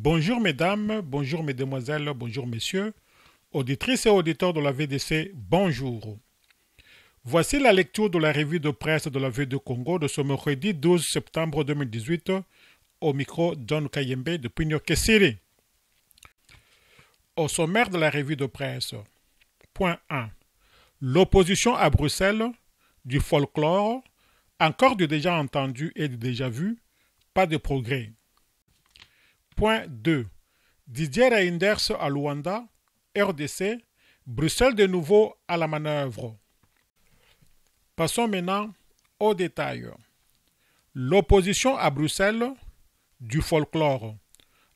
Bonjour mesdames, bonjour mesdemoiselles, bonjour messieurs, auditrices et auditeurs de la VDC, bonjour. Voici la lecture de la revue de presse de la VD Congo de ce mercredi 12 septembre 2018 au micro John Kayembe de Pigno Kessiri. Au sommaire de la revue de presse, point 1. L'opposition à Bruxelles, du folklore, encore du déjà entendu et du déjà vu, pas de progrès. Point 2. Didier Reynders à Luanda, RDC, Bruxelles de nouveau à la manœuvre. Passons maintenant aux détails. L'opposition à Bruxelles, du folklore,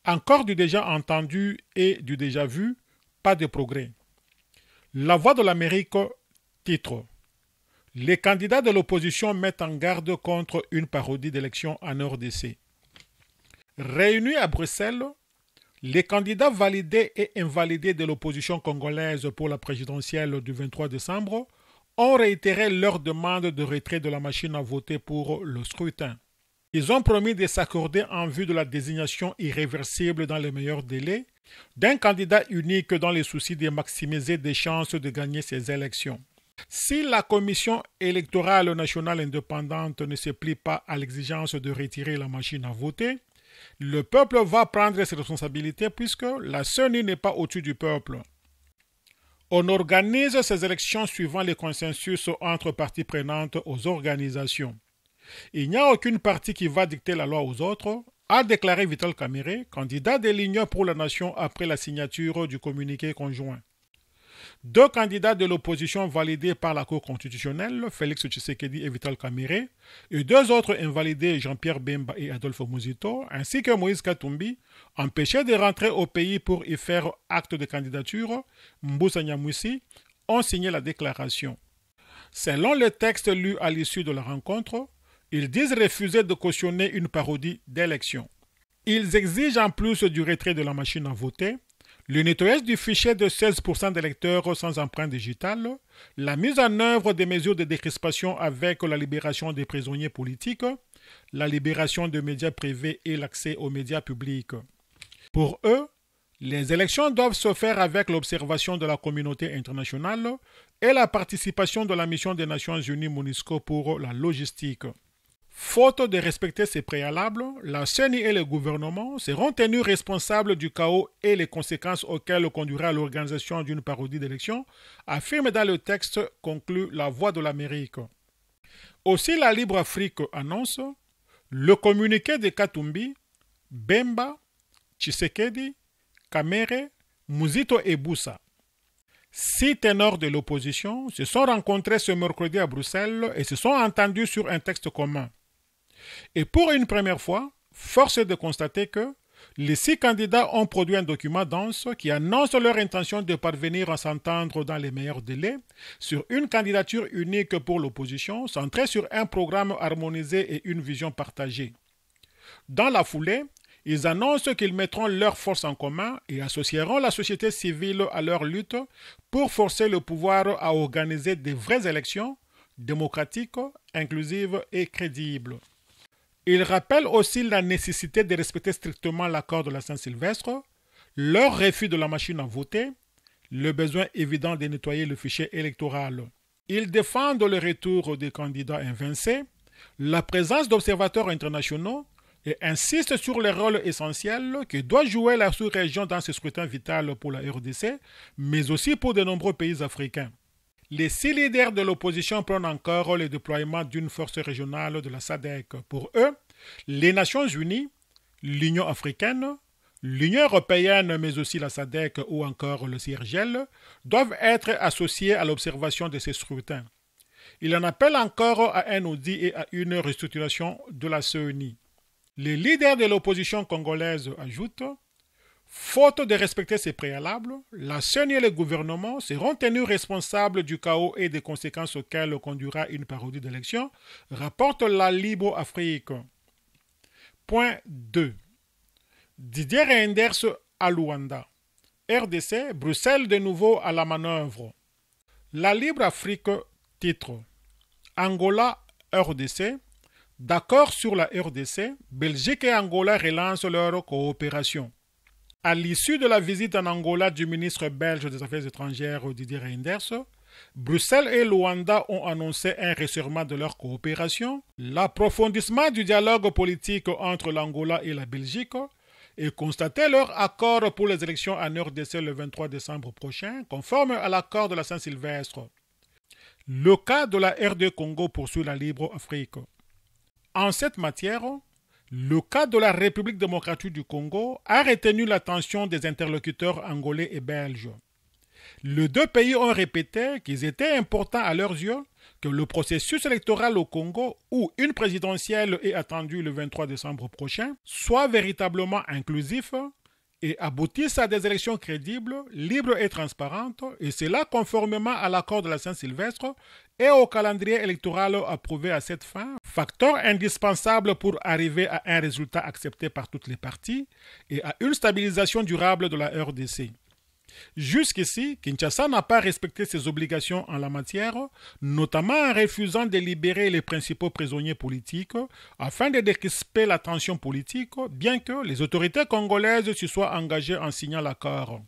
encore du déjà entendu et du déjà vu, pas de progrès. La Voix de l'Amérique, titre. Les candidats de l'opposition mettent en garde contre une parodie d'élection en RDC. Réunis à Bruxelles, les candidats validés et invalidés de l'opposition congolaise pour la présidentielle du 23 décembre ont réitéré leur demande de retrait de la machine à voter pour le scrutin. Ils ont promis de s'accorder en vue de la désignation irréversible dans les meilleurs délais d'un candidat unique dans le souci de maximiser des chances de gagner ces élections. Si la Commission électorale nationale indépendante ne se plie pas à l'exigence de retirer la machine à voter, le peuple va prendre ses responsabilités puisque la CENI n'est pas au-dessus du peuple. On organise ces élections suivant les consensus entre parties prenantes aux organisations. Il n'y a aucune partie qui va dicter la loi aux autres, a déclaré Vital Kamerhe, candidat de l'Union pour la Nation après la signature du communiqué conjoint. Deux candidats de l'opposition validés par la Cour constitutionnelle, Félix Tshisekedi et Vital Kamerhe, et deux autres invalidés, Jean-Pierre Bemba et Adolphe Muzito, ainsi que Moïse Katumbi, empêchés de rentrer au pays pour y faire acte de candidature, Mbusa Nyamwisi, ont signé la déclaration. Selon le texte lu à l'issue de la rencontre, ils disent refuser de cautionner une parodie d'élection. Ils exigent en plus du retrait de la machine à voter, le nettoyage du fichier de 16% d'électeurs sans empreinte digitale, la mise en œuvre des mesures de décrispation avec la libération des prisonniers politiques, la libération des médias privés et l'accès aux médias publics. Pour eux, les élections doivent se faire avec l'observation de la communauté internationale et la participation de la mission des Nations Unies MONUSCO pour la logistique. Faute de respecter ces préalables, la CENI et le gouvernement seront tenus responsables du chaos et les conséquences auxquelles conduira l'organisation d'une parodie d'élection, affirme dans le texte conclu La Voix de l'Amérique. Aussi la Libre Afrique annonce le communiqué de Katumbi, Bemba, Tshisekedi, Kamerhe, Muzito et Boussa. 6 ténors de l'opposition se sont rencontrés ce mercredi à Bruxelles et se sont entendus sur un texte commun. Et pour une première fois, force est de constater que les 6 candidats ont produit un document dense qui annonce leur intention de parvenir à s'entendre dans les meilleurs délais sur une candidature unique pour l'opposition centrée sur un programme harmonisé et une vision partagée. Dans la foulée, ils annoncent qu'ils mettront leurs forces en commun et associeront la société civile à leur lutte pour forcer le pouvoir à organiser de vraies élections démocratiques, inclusives et crédibles. Ils rappellent aussi la nécessité de respecter strictement l'accord de la Saint-Sylvestre, leur refus de la machine à voter, le besoin évident de nettoyer le fichier électoral. Ils défendent le retour des candidats invincés, la présence d'observateurs internationaux et insistent sur le rôle essentiel que doit jouer la sous-région dans ce scrutin vital pour la RDC, mais aussi pour de nombreux pays africains. Les 6 leaders de l'opposition prennent encore le déploiement d'une force régionale de la SADC. Pour eux, les Nations Unies, l'Union africaine, l'Union européenne, mais aussi la SADC ou encore le CIRGL, doivent être associés à l'observation de ces scrutins. Il en appelle encore à un audit et à une restructuration de la CENI. Les leaders de l'opposition congolaise ajoutent « Faute de respecter ces préalables, la CENI et le gouvernement seront tenus responsables du chaos et des conséquences auxquelles conduira une parodie d'élection », rapporte la Libre Afrique. Point 2. Didier Reynders à Luanda. RDC, Bruxelles de nouveau à la manœuvre. La Libre Afrique titre Angola, RDC. D'accord sur la RDC, Belgique et Angola relancent leur coopération. À l'issue de la visite en Angola du ministre belge des Affaires étrangères Didier Reynders, Bruxelles et Luanda ont annoncé un resserrement de leur coopération, l'approfondissement du dialogue politique entre l'Angola et la Belgique et constaté leur accord pour les élections en RDC le 23 décembre prochain, conforme à l'accord de la Saint-Sylvestre. Le cas de la RD Congo poursuit la Libre Afrique. En cette matière, le cas de la République démocratique du Congo a retenu l'attention des interlocuteurs angolais et belges. Les deux pays ont répété qu'il était important à leurs yeux que le processus électoral au Congo, où une présidentielle est attendue le 23 décembre prochain, soit véritablement inclusif et aboutisse à des élections crédibles, libres et transparentes, et cela conformément à l'accord de la Saint-Sylvestre et au calendrier électoral approuvé à cette fin, facteur indispensable pour arriver à un résultat accepté par toutes les parties et à une stabilisation durable de la RDC. Jusqu'ici, Kinshasa n'a pas respecté ses obligations en la matière, notamment en refusant de libérer les principaux prisonniers politiques afin de décrisper la tension politique, bien que les autorités congolaises s'y soient engagées en signant l'accord.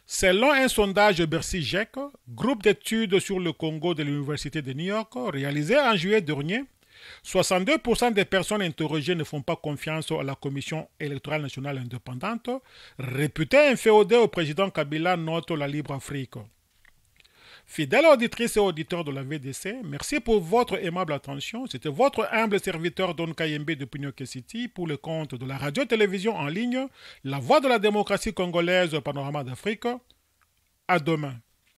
Selon un sondage Bercy-GEC, groupe d'études sur le Congo de l'Université de New York, réalisé en juillet dernier, 62% des personnes interrogées ne font pas confiance à la Commission électorale nationale indépendante, réputée inféodée au président Kabila, note la Libre Afrique. Fidèles auditrices et auditeurs de la VDC, merci pour votre aimable attention. C'était votre humble serviteur Don Kayembe de Pinyoke City pour le compte de la radio-télévision en ligne, La Voix de la démocratie congolaise, Panorama d'Afrique. À demain.